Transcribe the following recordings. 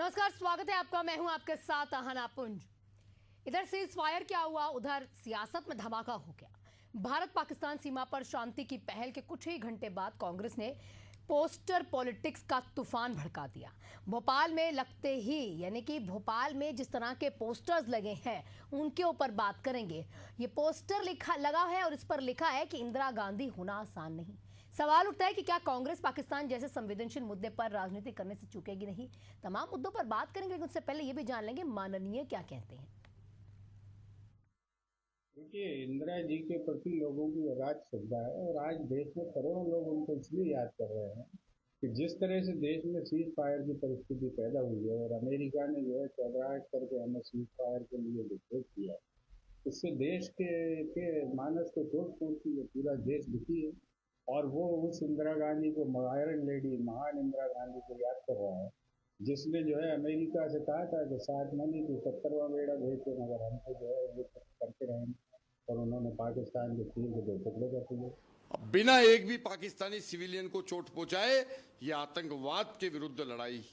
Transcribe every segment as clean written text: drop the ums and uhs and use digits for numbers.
नमस्कार, स्वागत है आपका। मैं हूं आपके साथ आहना पुंज। इधर सीज फायर क्या हुआ, उधर सियासत में धमाका हो गया। भारत पाकिस्तान सीमा पर शांति की पहल के कुछ ही घंटे बाद कांग्रेस ने पोस्टर पॉलिटिक्स का तूफान भड़का दिया। भोपाल में लगते ही, यानी कि भोपाल में जिस तरह के पोस्टर्स लगे हैं उनके ऊपर बात करेंगे। ये पोस्टर लगा है और इस पर लिखा है कि इंदिरा गांधी होना आसान नहीं। सवाल उठता है कि क्या कांग्रेस पाकिस्तान जैसे संवेदनशील मुद्दे पर राजनीति करने से चूकेगी नहीं। तमाम मुद्दों पर बात करेंगे, लेकिन उससे पहले ये भी जान लेंगे माननीय क्या कहते हैं। देखिए, इंदिरा जी के प्रति लोगों की अगाध श्रद्धा है और आज देश में करोड़ों लोग उनको इसलिए याद कर रहे हैं कि जिस तरह से देश में सीज फायर की परिस्थिति पैदा हुई है और अमेरिका ने जो है चौधराहट करके हमें सीज फायर के लिए विरोध किया, इससे देश के मानस को चोट पहुंची है। पूरा देश दुखी है और वो उस इंदिरा गांधी को, आयरन लेडी, महान इंदिरा गांधी को याद कर रहा है, जिसने जो है अमेरिका से कहा था कि 7 महीने की 70वां बेड़ा भेजते, मगर हमको जो है ये करते रहेंगे, और उन्होंने पाकिस्तान के तीर के 2 टुकड़े कर दिए। बिना एक भी पाकिस्तानी सिविलियन को चोट पहुंचाए ये आतंकवाद के विरुद्ध लड़ाई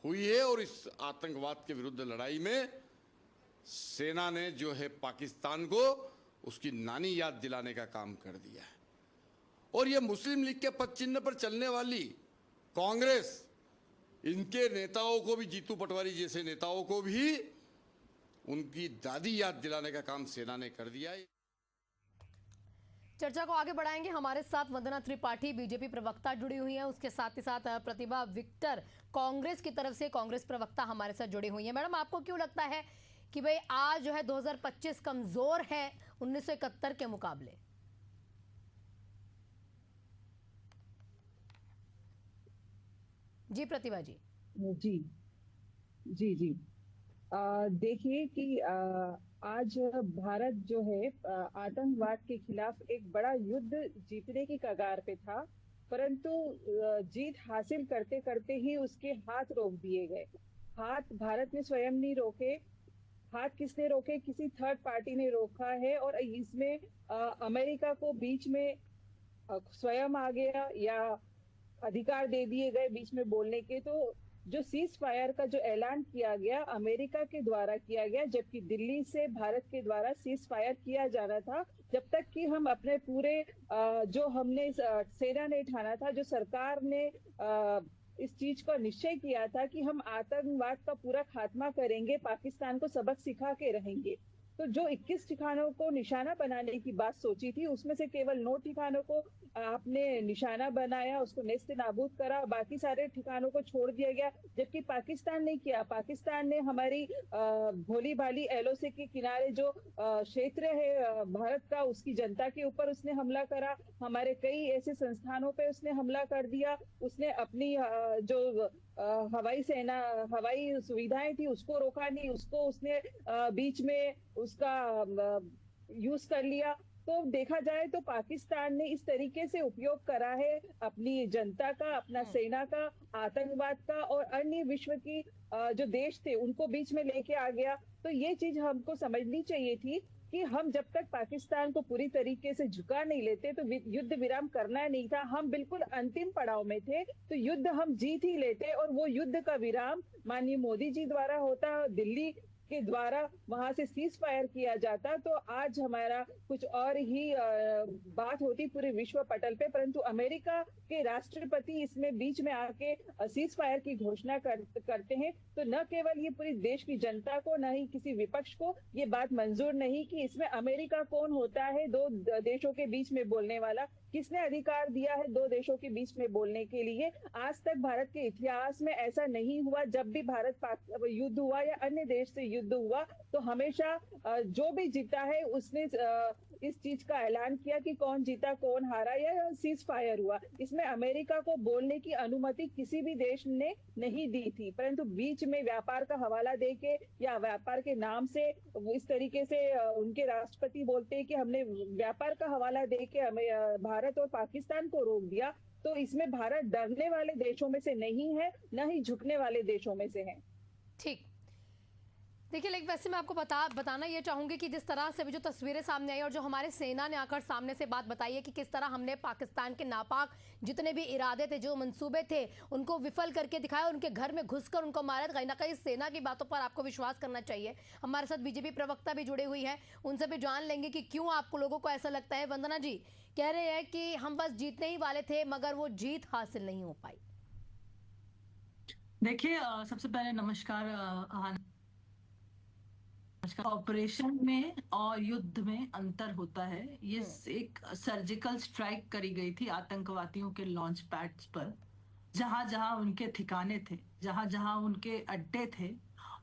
हुई है और इस आतंकवाद के विरुद्ध लड़ाई में सेना ने जो है पाकिस्तान को उसकी नानी याद दिलाने का काम कर दिया है। और ये मुस्लिम लीग के पद चिन्ह पर चलने वाली कांग्रेस, इनके नेताओं को भी, जीतू पटवारी जैसे नेताओं को भी उनकी दादी याद दिलाने का काम सेना ने कर दिया है। चर्चा को आगे बढ़ाएंगे। हमारे साथ वंदना त्रिपाठी, बीजेपी प्रवक्ता, जुड़ी हुई हैं। उसके साथ ही साथ प्रतिभा विक्टर, कांग्रेस की तरफ से कांग्रेस प्रवक्ता, हमारे साथ जुड़ी हुई हैं। मैडम, आपको क्यों लगता है कि भाई आज जो है 2025 कमजोर है 1971 के मुकाबले? जी प्रतिभा जी। जी जी जी देखिए कि आज भारत जो है आतंकवाद के खिलाफ एक बड़ा युद्ध जीतने की कगार पे था, परंतु जीत हासिल करते करते ही उसके हाथ रोक दिए गए। हाथ भारत ने स्वयं नहीं रोके। हाथ किसने रोके? किसी थर्ड पार्टी ने रोका है, और इसमें अमेरिका को बीच में स्वयं आ गया या अधिकार दे दिए गए बीच में बोलने के। तो जो सीज फायर का जो ऐलान किया गया अमेरिका के द्वारा किया गया, जबकि दिल्ली से भारत के द्वारा सीज फायर किया जाना था। जब तक कि हम अपने पूरे जो हमने सेना ने ठाना था, जो सरकार ने इस चीज का निश्चय किया था कि हम आतंकवाद का पूरा खात्मा करेंगे, पाकिस्तान को सबक सिखा के रहेंगे। तो जो 21 ठिकानों को निशाना बनाने की बात सोची थी, उसमें से केवल 9 ठिकानों को आपने निशाना बनाया, उसको नेस्त नाबूद करा, बाकी सारे ठिकानों को छोड़ दिया गया। जबकि पाकिस्तान ने किया, पाकिस्तान ने हमारी भोली भाली एलओसी के किनारे जो क्षेत्र है भारत का, उसकी जनता के ऊपर उसने हमला करा। हमारे कई ऐसे संस्थानों पे उसने हमला कर दिया। उसने अपनी जो हवाई सेना, हवाई सुविधाएं थी, उसको रोका नहीं, उसको उसने बीच में उसका यूज कर लिया। तो देखा जाए तो पाकिस्तान ने इस तरीके से उपयोग करा है अपनी जनता का, अपना सेना का, आतंकवाद का, और अन्य विश्व की जो देश थे उनको बीच में लेके आ गया। तो ये चीज हमको समझनी चाहिए थी कि हम जब तक पाकिस्तान को पूरी तरीके से झुका नहीं लेते तो युद्ध विराम करना नहीं था। हम बिल्कुल अंतिम पड़ाव में थे, तो युद्ध हम जीत ही लेते, और वो युद्ध का विराम माननीय मोदी जी द्वारा होता, दिल्ली के द्वारा वहां से सीज फायर किया जाता, तो आज हमारा कुछ और ही बात होती पूरे विश्व पटल पे। परंतु अमेरिका के राष्ट्रपति इसमें बीच में आके सीज फायर की घोषणा करते हैं, तो न केवल ये पूरी देश की जनता को, न ही किसी विपक्ष को ये बात मंजूर नहीं कि इसमें अमेरिका कौन होता है 2 देशों के बीच में बोलने वाला। किसने अधिकार दिया है 2 देशों के बीच में बोलने के लिए? आज तक भारत के इतिहास में ऐसा नहीं हुआ। जब भी भारत पाक युद्ध हुआ या अन्य देश से युद्ध हुआ, तो हमेशा जो भी जीता है उसने इस चीज का ऐलान किया कि कौन जीता कौन हारा, या सीज फायर हुआ। इसमें अमेरिका को बोलने की अनुमति किसी भी देश ने नहीं दी थी, परंतु बीच में व्यापार का हवाला देके या व्यापार के नाम से इस तरीके से उनके राष्ट्रपति बोलते हैं कि हमने व्यापार का हवाला देके हमें भारत और पाकिस्तान को रोक दिया। तो इसमें भारत डरने वाले देशों में से नहीं है, न ही झुकने वाले देशों में से है। ठीक, देखिए, लेकिन वैसे मैं आपको बताना ये चाहूंगी कि जिस तरह से अभी जो तस्वीरें सामने आई और जो हमारे सेना ने आकर सामने से बात बताई है कि किस तरह हमने पाकिस्तान के नापाक जितने भी इरादे थे, जो मंसूबे थे, उनको विफल करके दिखाया, उनके घर में घुसकर उनको मारा। कहीं ना कहीं सेना की बातों पर आपको विश्वास करना चाहिए। हमारे साथ बीजेपी प्रवक्ता भी जुड़े हुई हैं, उनसे भी जान लेंगे कि क्यों आपको लोगों को ऐसा लगता है। वंदना जी कह रहे हैं कि हम बस जीतने ही वाले थे मगर वो जीत हासिल नहीं हो पाई। देखिए, सबसे पहले नमस्कार। ऑपरेशन में और युद्ध में अंतर होता है। ये एक सर्जिकल स्ट्राइक करी गई थी आतंकवादियों के लॉन्च पैड्स पर, जहां जहां उनके ठिकाने थे, जहां जहां उनके अड्डे थे।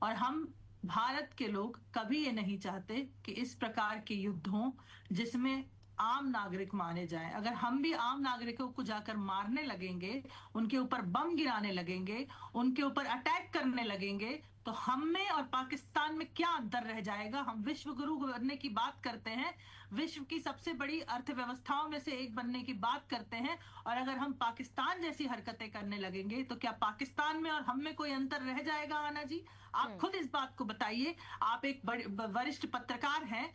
और हम भारत के लोग कभी ये नहीं चाहते कि इस प्रकार के युद्ध हों जिसमें आम नागरिक मारे जाएं। अगर हम भी आम नागरिकों को जाकर मारने लगेंगे, उनके ऊपर बम गिराने लगेंगे, उनके ऊपर अटैक करने लगेंगे, तो हम में और पाकिस्तान में क्या अंतर रह जाएगा। हम विश्व गुरु बनने की बात करते हैं, विश्व की सबसे बड़ी अर्थव्यवस्थाओं में से एक बनने की बात करते हैं, और अगर हम पाकिस्तान जैसी हरकतें करने लगेंगे तो क्या पाकिस्तान में और हम में कोई अंतर रह जाएगा। आना जी, आप खुद इस बात को बताइए। आप एक वरिष्ठ पत्रकार हैं,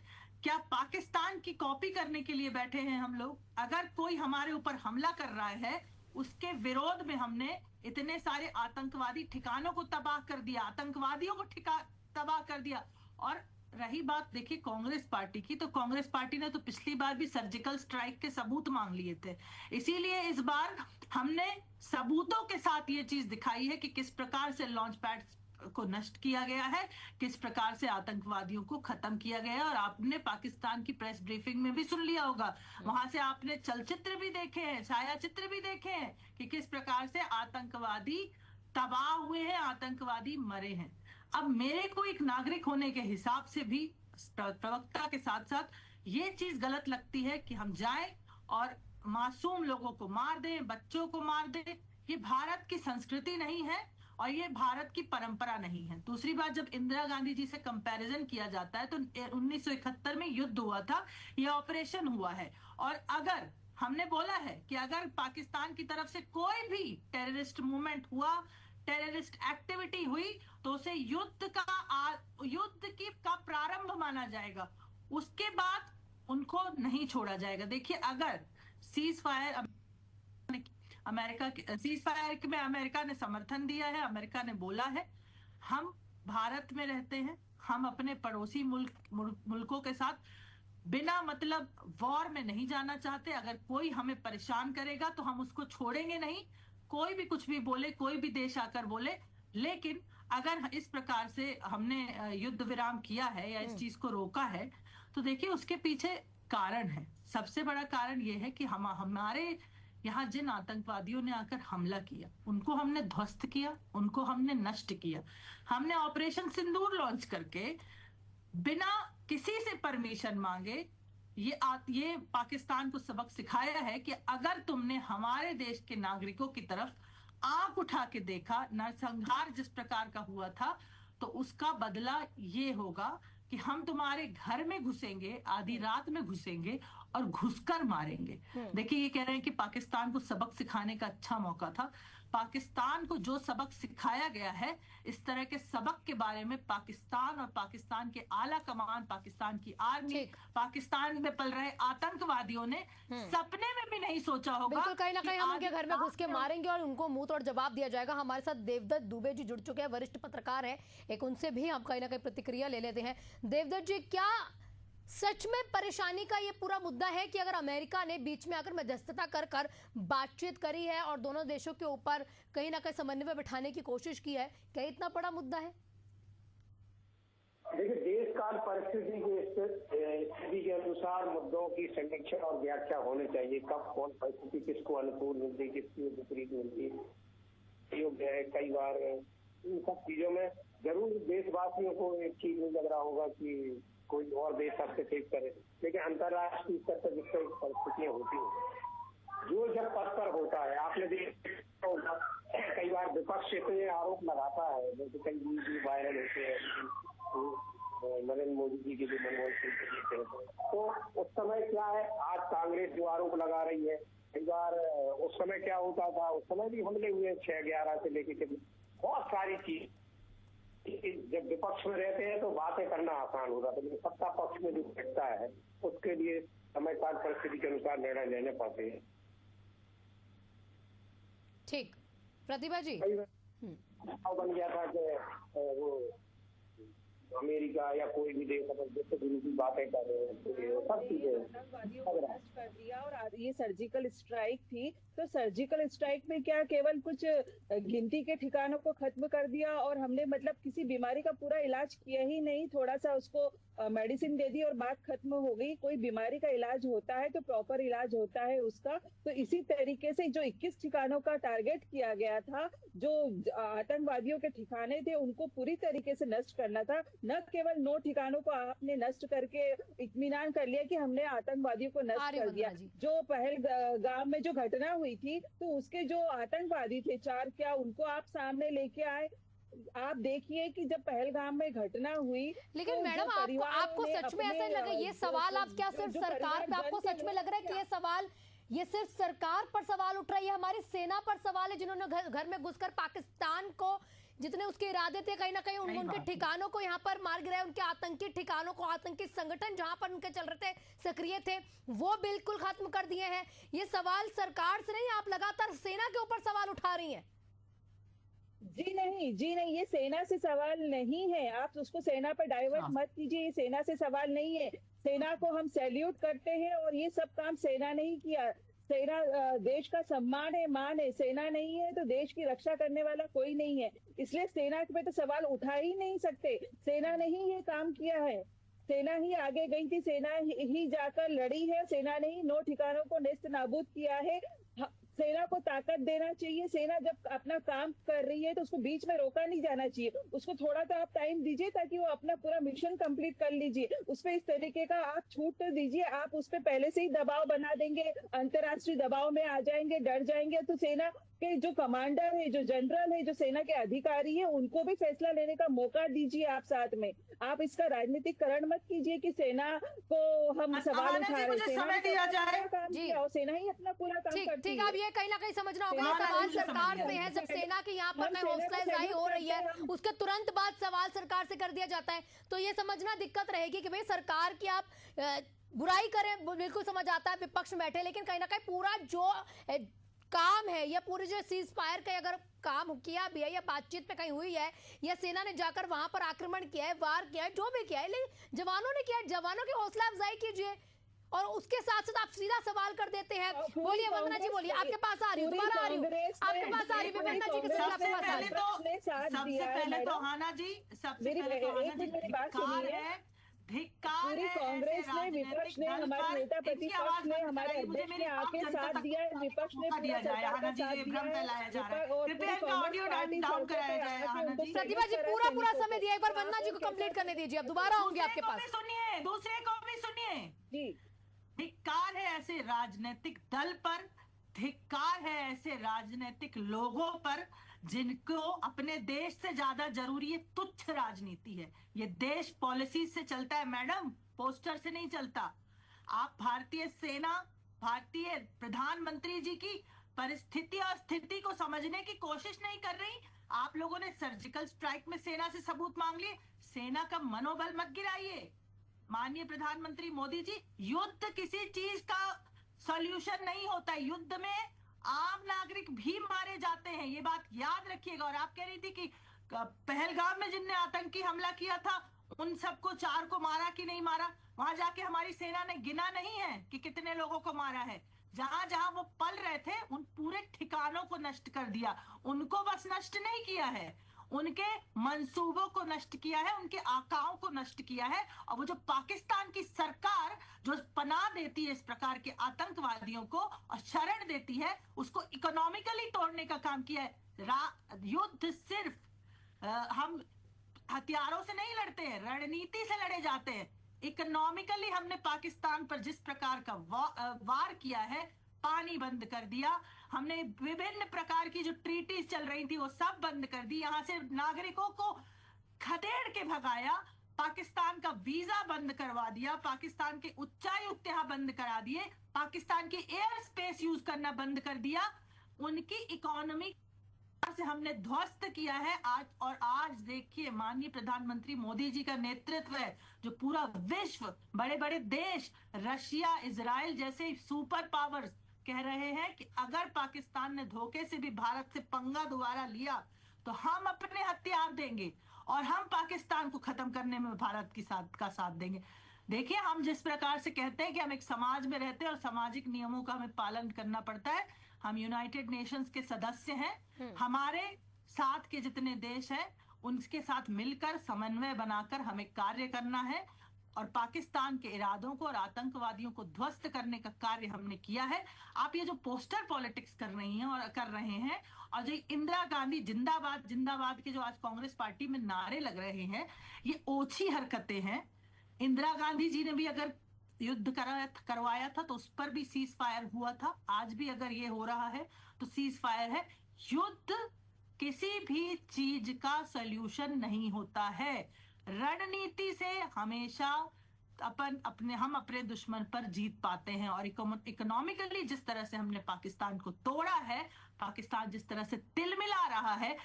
क्या पाकिस्तान की कॉपी करने के लिए बैठे हैं हम लोग? अगर कोई हमारे ऊपर हमला कर रहा है, उसके विरोध में हमने इतने सारे आतंकवादी ठिकानों को तबाह कर दिया, आतंकवादियों को तबाह कर दिया। और रही बात देखिए कांग्रेस पार्टी की, तो कांग्रेस पार्टी ने तो पिछली बार भी सर्जिकल स्ट्राइक के सबूत मांग लिए थे। इसीलिए इस बार हमने सबूतों के साथ ये चीज दिखाई है कि किस प्रकार से लॉन्च पैड को नष्ट किया गया है, किस प्रकार से आतंकवादियों को खत्म किया गया है। और आपने पाकिस्तान की प्रेस ब्रीफिंग में भी सुन लिया होगा, वहां से आपने चलचित्र भी देखे हैं, छायाचित्र भी देखे हैं कि किस प्रकार से आतंकवादी तबाह हुए हैं, आतंकवादी मरे हैं। अब मेरे को एक नागरिक होने के हिसाब से भी प्रवक्ता के साथ साथ ये चीज गलत लगती है कि हम जाएं और मासूम लोगों को मार दें, बच्चों को मार दें। ये भारत की संस्कृति नहीं है और ये भारत की परंपरा नहीं है। दूसरी बात, जब इंदिरा गांधी जी से कंपैरिजन किया जाता है तो 1971 में युद्ध हुआ था, ये ऑपरेशन हुआ है। और अगर हमने बोला है कि अगर पाकिस्तान की तरफ से कोई भी टेररिस्ट मूवमेंट हुआ, टेररिस्ट एक्टिविटी हुई, तो उसे युद्ध का प्रारंभ माना जाएगा, उसके बाद उनको नहीं छोड़ा जाएगा। देखिए, अगर सीज फायर सीज फायर में अमेरिका ने समर्थन दिया है, अमेरिका ने बोला है, हम भारत में रहते हैं, हम अपने पड़ोसी मुल्कों के साथ बिना मतलब वॉर में नहीं जाना चाहते। अगर कोई हमें परेशान करेगा तो हम उसको छोड़ेंगे नहीं, कोई भी कुछ भी बोले, कोई भी देश आकर बोले। लेकिन अगर इस प्रकार से हमने युद्ध विराम किया है या इस चीज को रोका है, तो देखिए उसके पीछे कारण है। सबसे बड़ा कारण यह है कि हमारे यहाँ जिन आतंकवादियों ने आकर हमला किया, उनको हमने ध्वस्त किया, उनको हमने नष्ट किया। हमने ऑपरेशन सिंदूर लॉन्च करके बिना किसी से परमिशन मांगे ये पाकिस्तान को सबक सिखाया है कि अगर तुमने हमारे देश के नागरिकों की तरफ आंख उठा के देखा, नरसंहार जिस प्रकार का हुआ था, तो उसका बदला ये होगा कि हम तुम्हारे घर में घुसेंगे, आधी रात में घुसेंगे और घुसकर मारेंगे। देखिए, ये कह रहे हैं कि पाकिस्तान को सबक सिखाने का अच्छा मौका था। पाकिस्तान को जो सबक सिखाया गया है, इस तरह के सबक के बारे में पाकिस्तान और पाकिस्तान के आला कमान, पाकिस्तान की आर्मी, पाकिस्तान में पल रहे आतंकवादियों ने सपने में भी नहीं सोचा होगा। बिल्कुल, कहीं ना कहीं हम उनके घर में घुस के मारेंगे और उनको मुंह तोड़ जवाब दिया जाएगा। हमारे साथ देवदत्त दुबे जी जुड़ चुके हैं, वरिष्ठ पत्रकार हैं, एक उनसे भी हम कहीं ना कहीं प्रतिक्रिया ले लेते हैं। देवदत्त जी, क्या सच में परेशानी का ये पूरा मुद्दा है कि अगर अमेरिका ने बीच में आकर मध्यस्थता कर कर बातचीत करी है और दोनों देशों के ऊपर कहीं ना कहीं समन्वय बिठाने की कोशिश की है, क्या इतना बड़ा मुद्दा है? देखिए, देश काल परिस्थिति की स्थिति के अनुसार मुद्दों की समीक्षा और व्याख्या होनी चाहिए। कब कौन परिस्थिति किसको अनुकूल मिलती है, किसकी विपरीत मिलती है, योग्य है। कई बार इन सब चीजों में जरूर देशवासियों को एक चीज नहीं लग रहा होगा कि कोई और देश हस्तक्षेप करे, लेकिन अंतर्राष्ट्रीय स्तर पर जिस तरह परिस्थितियां होती हैं, जो जब पद पर होता है, आपने देखा होगा कई बार विपक्ष इतने आरोप लगाता है, जैसे कई वीडियो वायरल होते हैं नरेंद्र मोदी जी के जो मनमोहन सिंह के लिए थे, तो उस समय क्या है, आज कांग्रेस जो आरोप लगा रही है, कई बार उस समय क्या होता था, उस समय भी हमले हुए 6/11 से लेके बहुत सारी चीज जब विपक्ष में रहते हैं तो बातें करना आसान होता है, लेकिन सत्ता पक्ष में जो बैठता है उसके लिए समय काल परिस्थिति के अनुसार निर्णय लेने पड़ते हैं। ठीक, प्रतिभा जी। बन गया था कि वो अमेरिका या कोई भी देश विश्व गुरु की बातें कर रहे हैं, तो सब चीजें आतंकवादियों को नष्ट कर दिया। और ये सर्जिकल स्ट्राइक थी, तो सर्जिकल स्ट्राइक में क्या केवल कुछ गिनती के ठिकानों को खत्म कर दिया और हमने मतलब किसी बीमारी का पूरा इलाज किया ही नहीं, थोड़ा सा उसको मेडिसिन दे दी और बात खत्म हो गई। कोई बीमारी का इलाज होता है तो प्रॉपर इलाज होता है उसका। तो इसी तरीके से जो 21 ठिकानों का टारगेट किया गया था, जो आतंकवादियों के ठिकाने थे, उनको पूरी तरीके से नष्ट करना था। न केवल 9 ठिकानों को आपने नष्ट करके इत्मीनान कर लिया कि हमने आतंकवादियों को नष्ट कर दिया। जो पहलगाम में जो घटना हुई थी, तो उसके जो आतंकवादी थे 4, क्या उनको आप सामने लेके आए? आप देखिए कि जब पहलगाम में घटना हुई, लेकिन तो मैडम आपको सच में ऐसा लगा ये सवाल, आप क्या सिर्फ सरकार पे, आपको सच में लग रहा है कि ये सवाल ये सिर्फ सरकार पर सवाल उठ रहा है, हमारी सेना पर सवाल है, जिन्होंने घर में घुसकर पाकिस्तान को जितने उसके इरादे थे कहीं ना कहीं उनके ठिकानों को यहाँ पर मार गिराया, उनके आतंकी ठिकानों को, आतंकी संगठन जहां पर उनके चल रहे थे, सक्रिय थे, वो बिल्कुल खत्म कर दिए हैं। ये सवाल सरकार से नहीं, आप लगातार सेना के ऊपर सवाल उठा रही हैं। जी नहीं, ये सेना से सवाल नहीं है। आप उसको सेना पर डाइवर्ट मत कीजिए, ये सेना से सवाल नहीं है। सेना को हम सैल्यूट करते हैं और ये सब काम सेना नहीं किया। सेना देश का सम्मान है, मान है। सेना नहीं है तो देश की रक्षा करने वाला कोई नहीं है, इसलिए सेना पे तो सवाल उठा ही नहीं सकते। सेना ने ही ये काम किया है, सेना ही आगे गई थी, सेना ही जाकर लड़ी है, सेना ने ही 9 ठिकानों को नेस्त नाबूद किया है। सेना को ताकत देना चाहिए। सेना जब अपना काम कर रही है तो उसको बीच में रोका नहीं जाना चाहिए, उसको थोड़ा तो आप टाइम दीजिए ताकि वो अपना पूरा मिशन कंप्लीट कर लीजिए। उस पर इस तरीके का आप छूट तो दीजिए। आप उस पर पहले से ही दबाव बना देंगे, अंतर्राष्ट्रीय दबाव में आ जाएंगे, डर जाएंगे, तो सेना के जो कमांडर है, जो जनरल है, जो सेना के अधिकारी है, उनको भी फैसला लेने का मौका दीजिए। आप साथ में आप इसका राजनीतिकरण मत कीजिए कि सेना को हम सवाल उठा रहे हैं। समय दिया जाए और सेना ही अपना पूरा काम करती है। अब ये कहीं ना कहीं समझना होगा, सवाल सरकार से है। जब सेना की यहाँ पर हौसला अफजाई हो रही है, उसके तुरंत बाद सवाल सरकार से कर दिया जाता है, तो ये समझना दिक्कत रहेगी कि भाई सरकार की आप बुराई करें, बिल्कुल समझ आता है, विपक्ष में बैठे, लेकिन कहीं ना कहीं पूरा जो काम है या पूरे जो सीज फायर का अगर काम किया भी है या बातचीत पे कहीं हुई है या सेना ने जाकर वहां पर आक्रमण किया है, वार किया है, जो भी किया है, लेकिन जवानों ने किया, जवानों की हौसला अफजाई कीजिए। और उसके साथ साथ आप सीधा सवाल कर देते हैं। बोलिए वंदना जी, बोलिए, आपके पास आ रही हूँ, दोबारा आ रही हूँ, आपके पास आ रही हूँ वंदना जी, सबसे पहले तो हाना जी, सबसे पहले तो हाना जी धिक्कार है, पूरी कांग्रेस ने, विपक्ष ने, हमारे नेता प्रतिपक्ष ने, हमारे अध्यक्ष ने आके साथ दिया है, विपक्ष ने दिया जाए। हाना जी ये भ्रम फैलाया जा रहा है, कृपया इनका ऑडियो डाउन कराया जाए। हाना जी, प्रतिभा जी पूरा समय दिया, एक बार वंदना जी को कंप्लीट करने दीजिए, अब दोबारा होंगे आपके पास। सुनिए, दूसरे को भी सुनिए जी। धिक्कार है ऐसे राजनीतिक दल पर, धिक्कार है ऐसे राजनीतिक लोगों पर जिनको अपने देश से ज्यादा जरूरी है तुच्छ राजनीति है। ये देश पॉलिसी से चलता है मैडम, पोस्टर से नहीं चलता। आप भारतीय सेना, भारतीय प्रधानमंत्री जी की परिस्थिति और स्थिति को समझने की कोशिश नहीं कर रही। आप लोगों ने सर्जिकल स्ट्राइक में सेना से सबूत मांग लिए, सेना का मनोबल मत गिराइए। माननीय प्रधानमंत्री मोदी जी, युद्ध किसी चीज का सॉल्यूशन नहीं होता है, युद्ध में आम नागरिक भी मारे जाते हैं, ये बात याद रखिएगा। और आप कह रही थी कि पहलगाम में जिनने आतंकी हमला किया था उन सबको 4 को मारा कि नहीं मारा, वहां जाके हमारी सेना ने गिना नहीं है कि कितने लोगों को मारा है। जहां जहां वो पल रहे थे उन पूरे ठिकानों को नष्ट कर दिया, उनको बस नष्ट नहीं किया है, उनके मंसूबों को नष्ट किया है, उनके आकाओं को नष्ट किया है। और वो जो पाकिस्तान की सरकार जो पनाह देती है इस प्रकार के आतंकवादियों को और शरण देती है, उसको इकोनॉमिकली तोड़ने का काम किया है। युद्ध सिर्फ हम हथियारों से नहीं लड़ते हैं, रणनीति से लड़े जाते हैं। इकोनॉमिकली हमने पाकिस्तान पर जिस प्रकार का वार किया है, पानी बंद कर दिया, हमने विभिन्न प्रकार की जो ट्रीटीज चल रही थी वो सब बंद कर दी, यहां से नागरिकों को खदेड़ के भगाया, पाकिस्तान का वीजा बंद करवा दिया, पाकिस्तान के उच्चायुक्त यहां बंद करा दिए, पाकिस्तान की एयर स्पेस यूज करना बंद कर दिया, उनकी इकोनॉमी से हमने ध्वस्त किया है आज। और आज देखिए माननीय प्रधानमंत्री मोदी जी का नेतृत्व है, जो पूरा विश्व, बड़े बड़े देश, रशिया, इजराइल जैसे सुपर पावर्स कह रहे हैं कि अगर पाकिस्तान ने धोखे से भी भारत से पंगा दोबारा लिया तो हम अपने हथियार देंगे और हम पाकिस्तान को खत्म करने में भारत की साथ देंगे। देखिए, हम जिस प्रकार से कहते हैं कि हम एक समाज में रहते हैं और सामाजिक नियमों का हमें पालन करना पड़ता है, हम यूनाइटेड नेशंस के सदस्य हैं, हमारे साथ के जितने देश हैं उनके साथ मिलकर समन्वय बनाकर हमें कार्य करना है और पाकिस्तान के इरादों को और आतंकवादियों को ध्वस्त करने का कार्य हमने किया है। आप ये जो पोस्टर पॉलिटिक्स कर रही हैं और कर रहे हैं, और जो इंदिरा गांधी जिंदाबाद जिंदाबाद के जो आज कांग्रेस पार्टी में नारे लग रहे हैं, ये ओछी हरकतें हैं। इंदिरा गांधी जी ने भी अगर युद्ध करवाया था तो उस पर भी सीज फायर हुआ था। आज भी अगर ये हो रहा है तो सीज फायर है। युद्ध किसी भी चीज का सॉल्यूशन नहीं होता है। रणनीति से हमेशा हम अपने दुश्मन पर जीत पाते हैं। और इकोनॉमिकली जिस तरह से हमने पाकिस्तान को तोड़ा है, पाकिस्तान जिस तरह से तिलमिला रहा है,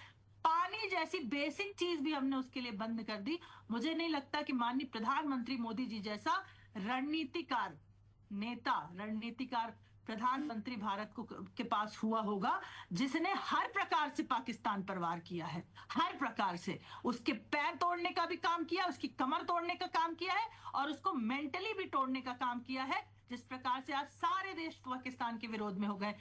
पानी जैसी बेसिक चीज भी हमने उसके लिए बंद कर दी। मुझे नहीं लगता कि माननीय प्रधानमंत्री मोदी जी जैसा रणनीतिकार नेता, रणनीतिकार प्रधानमंत्री भारत के पास हुआ होगा, जिसने हर प्रकार से पाकिस्तान पर वार किया है, हर प्रकार से उसके पैर तोड़ने का भी काम किया, उसकी कमर तोड़ने का काम किया है और उसको मेंटली भी तोड़ने का काम किया है। जिस प्रकार से आज सारे देश पाकिस्तान के विरोध में हो गए।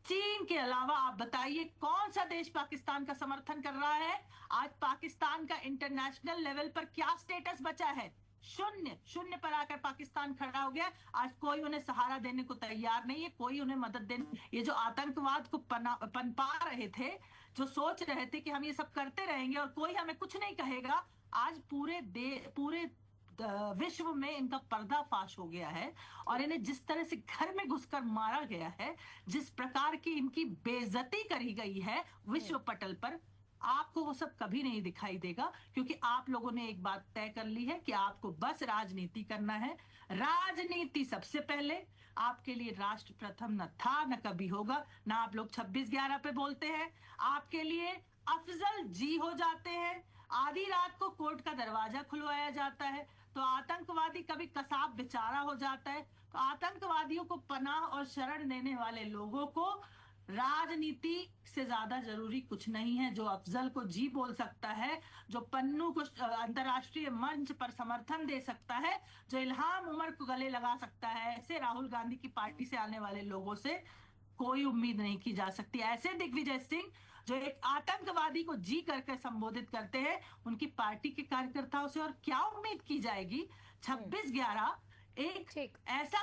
चीन के अलावा आप बताइए कौन सा देश पाकिस्तान का समर्थन कर रहा है? आज पाकिस्तान का इंटरनेशनल लेवल पर क्या स्टेटस बचा है? शून्य पर आकर पाकिस्तान खड़ा हो गया। आज कोई उन्हें सहारा देने को तैयार नहीं है, कोई उन्हें मदद देने, ये जो आतंकवाद को पनपा रहे थे, जो सोच रहे थे कि हम ये सब करते रहेंगे और कोई हमें कुछ नहीं कहेगा, आज पूरे विश्व में इनका पर्दाफाश हो गया है। और इन्हें जिस तरह से घर में घुसकर मारा गया है, जिस प्रकार की इनकी बेइज्जती करी गई है विश्व पटल पर, आपको वो सब कभी नहीं दिखाई देगा। क्योंकि आप लोगों ने एक बात तय कर ली है कि आपको बस राजनीति करना है। राजनीति सबसे पहले, आपके लिए राष्ट्र प्रथम न था न कभी होगा। ना आप लोग 26/11 पे बोलते हैं, आपके लिए अफजल जी हो जाते हैं। आधी रात को कोर्ट का दरवाजा खुलवाया जाता है तो आतंकवादी कभी कसाब बेचारा हो जाता है। तो आतंकवादियों को पनाह और शरण देने वाले लोगों को राजनीति से ज्यादा जरूरी कुछ नहीं है। जो अफजल को जी बोल सकता है, जो पन्नू को अंतरराष्ट्रीय मंच पर समर्थन दे सकता है, जो इल्हाम उमर को गले लगा सकता है, ऐसे राहुल गांधी की पार्टी से आने वाले लोगों से कोई उम्मीद नहीं की जा सकती। ऐसे दिग्विजय सिंह जो एक आतंकवादी को जी करके संबोधित करते हैं, उनकी पार्टी के कार्यकर्ताओं से और क्या उम्मीद की जाएगी? 26/11 एक ऐसा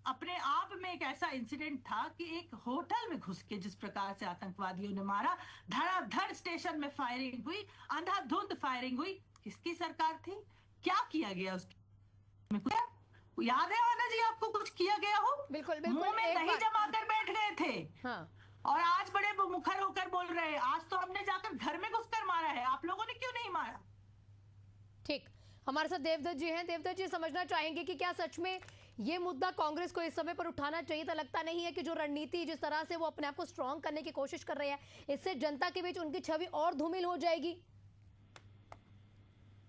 अपने आप में एक ऐसा इंसिडेंट था कि एक होटल में घुस के जिस प्रकार से आतंकवादियों ने मारा, धड़ाधड़ स्टेशन में फायरिंग हुई, अंधाधुंध फायरिंग हुई। किसकी सरकार थी? क्या किया गया उसमें? याद है आना जी आपको कुछ किया गया हो? बिल्कुल मुंह में दही जमाकर बैठ गए थे। हाँ। और आज बड़े मुखर होकर बोल रहे हैं। आज तो हमने जाकर घर में घुसकर मारा है, आप लोगों ने क्यों नहीं मारा? ठीक, हमारे साथ देवदत्त जी हैं। देवदत्त जी, समझना चाहेंगे कि क्या सच में ये मुद्दा कांग्रेस को इस समय पर उठाना चाहिए था? लगता नहीं है कि जो रणनीति, जिस तरह से वो अपने आप को स्ट्रांग करने की कोशिश कर रहे हैं, इससे जनता के बीच उनकी छवि और धूमिल हो जाएगी?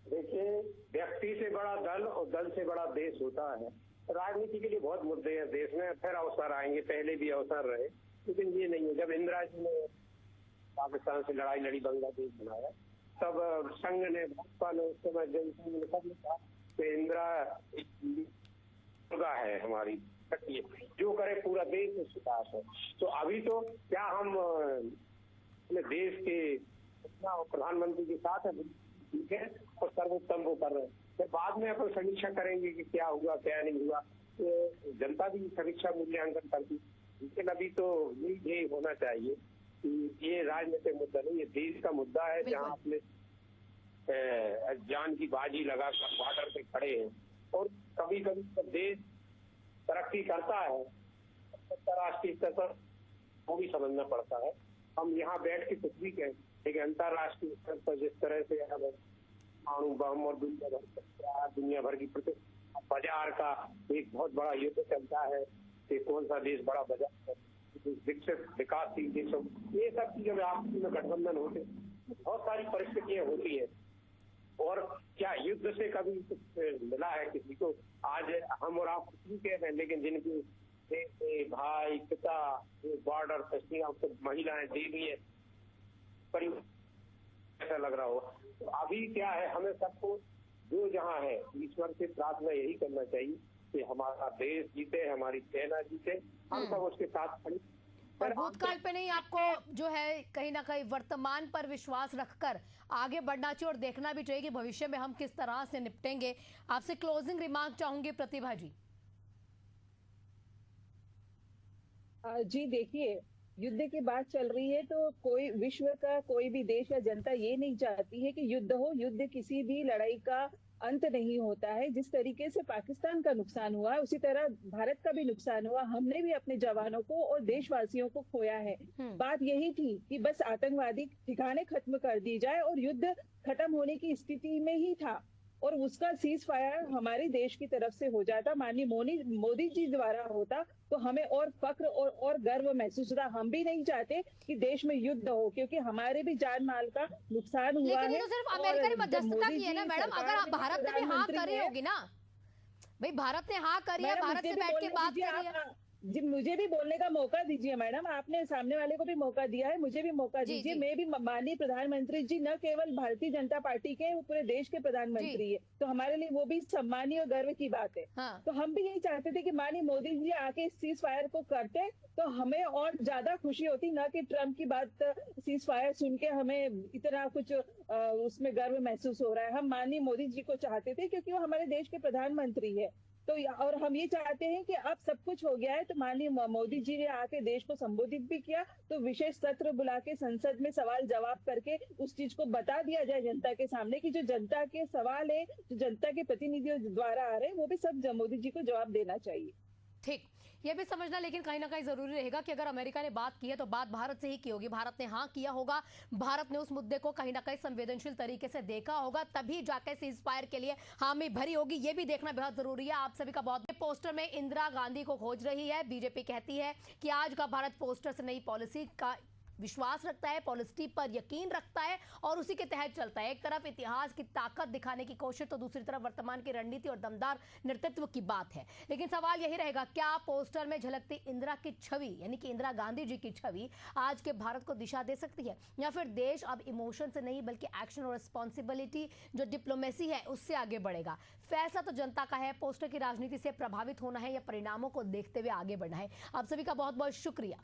देखिए, व्यक्ति से बड़ा दल और दल से बड़ा देश होता है। राजनीति के लिए बहुत मुद्दे हैं देश में, फिर अवसर आएंगे, पहले भी अवसर रहे, लेकिन ये नहीं है। जब इंदिरा जी ने पाकिस्तान से लड़ाई लड़ी, बांग्लादेश बनाया, तब संघ ने, भाजपा ने, उस समय जनसंघ ने सब कहा कि इंदिरा दुर्गा है हमारी, जो करे पूरा देश उसके पास है। तो अभी तो क्या हम अपने देश के प्रधानमंत्री के साथ है, ठीक है, और सर्वोत्तम वो कर रहे हैं। फिर बाद में अपन समीक्षा करेंगे कि क्या हुआ क्या नहीं हुआ, तो जनता भी समीक्षा मूल्यांकन करती। लेकिन अभी तो ये होना चाहिए कि ये राजनीतिक मुद्दा नहीं, ये देश का मुद्दा है, जहाँ अपने जान की बाजी लगाकर बॉर्डर पे खड़े हैं। और कभी कभी जब देश तरक्की करता है अंतर्राष्ट्रीय स्तर पर, वो भी समझना पड़ता है। हम यहाँ बैठ के कुछ भी कहें, लेकिन अंतर्राष्ट्रीय स्तर पर जिस तरह से अणु बम और दुनिया भर की बाजार का एक बहुत बड़ा युद्ध चलता है कि कौन सा देश बड़ा बाजार है, विकसित विकासशील देशों, ये सब चीजों में आपस में गठबंधन होते, बहुत सारी परिस्थितियां होती है। और क्या युद्ध से कभी कुछ मिला है किसी को? आज हम और आप कुछ भी कह रहे हैं, लेकिन जिनकी भाई पिता बॉर्डर पे महिलाएं देवी है, परिवार ऐसा लग रहा हो, तो अभी क्या है, हमें सबको जो जहाँ है ईश्वर से प्रार्थना यही करना चाहिए कि हमारा देश जीते, हमारी सेना जीते, हम सब उसके साथ खड़े। और भूतकाल पे नहीं, आपको जो है कहीं ना कहीं वर्तमान पर विश्वास रखकर आगे बढ़ना चाहिए और देखना भी चाहिए कि भविष्य में हम किस तरह से निपटेंगे। आपसे क्लोजिंग रिमार्क चाहूंगी प्रतिभा जी। जी देखिए, युद्ध की बात चल रही है तो कोई विश्व का कोई भी देश या जनता ये नहीं चाहती है कि युद्ध हो। युद्ध किसी भी लड़ाई का अंत नहीं होता है। जिस तरीके से पाकिस्तान का नुकसान हुआ है उसी तरह भारत का भी नुकसान हुआ। हमने भी अपने जवानों को और देशवासियों को खोया है। बात यही थी कि बस आतंकवादी ठिकाने खत्म कर दी जाए और युद्ध खत्म होने की स्थिति में ही था और उसका सीज फायर हमारे देश की तरफ से हो जाता, माननीय मोदी जी द्वारा होता तो हमें और फक्र और गर्व महसूस होता। हम भी नहीं चाहते कि देश में युद्ध हो, क्योंकि हमारे भी जान माल का नुकसान हुआ है। लेकिन ये तो सिर्फ अमेरिका ने मध्यस्थता की है ना मैडम, अगर भारत ने भी हाँ करी होगी ना, भाई भारत ने हाँ करी है, भारत से बैठ के बात करी है। जी मुझे भी बोलने का मौका दीजिए मैडम, आपने सामने वाले को भी मौका दिया है, मुझे भी मौका दीजिए। मैं भी, माननीय प्रधानमंत्री जी न केवल भारतीय जनता पार्टी के, पूरे देश के प्रधानमंत्री है, तो हमारे लिए वो भी सम्मानीय और गर्व की बात है। हाँ। तो हम भी यही चाहते थे कि माननीय मोदी जी आके इस सीज फायर को करते तो हमें और ज्यादा खुशी होती, न कि ट्रम्प की बात सीज फायर सुन के हमें इतना कुछ उसमें गर्व महसूस हो रहा है। हम माननीय मोदी जी को चाहते थे क्योंकि वो हमारे देश के प्रधानमंत्री है। तो और हम ये चाहते हैं कि अब सब कुछ हो गया है तो माननीय मोदी जी ने आके देश को संबोधित भी किया, तो विशेष सत्र बुला के संसद में सवाल जवाब करके उस चीज को बता दिया जाए जनता के सामने कि जो जनता के सवाल है, जो जनता के प्रतिनिधियों द्वारा आ रहे हैं, वो भी सब मोदी जी को जवाब देना चाहिए। ठीक, ये भी समझना लेकिन कहीं ना कहीं जरूरी रहेगा कि अगर अमेरिका ने बात की है तो बात भारत से ही की होगी। भारत ने हाँ किया होगा, भारत ने उस मुद्दे को कहीं ना कहीं संवेदनशील तरीके से देखा होगा, तभी जाके सीज फायर के लिए हामी भरी होगी। ये भी देखना बहुत जरूरी है। आप सभी का बहुत पोस्टर में इंदिरा गांधी को खोज रही है बीजेपी, कहती है कि आज का भारत पोस्टर से नई पॉलिसी का विश्वास रखता है, पॉलिसी पर यकीन रखता है और उसी के तहत चलता है। एक तरफ इतिहास की ताकत दिखाने की कोशिश तो दूसरी तरफ वर्तमान की रणनीति और दमदार नेतृत्व की बात है। लेकिन सवाल यही रहेगा, क्या पोस्टर में झलकती इंदिरा की छवि यानी कि इंदिरा गांधी जी की छवि आज के भारत को दिशा दे सकती है, या फिर देश अब इमोशन से नहीं बल्कि एक्शन और रिस्पॉन्सिबिलिटी जो डिप्लोमेसी है उससे आगे बढ़ेगा? फैसला तो जनता का है। पोस्टर की राजनीति से प्रभावित होना है या परिणामों को देखते हुए आगे बढ़ना है? आप सभी का बहुत बहुत शुक्रिया।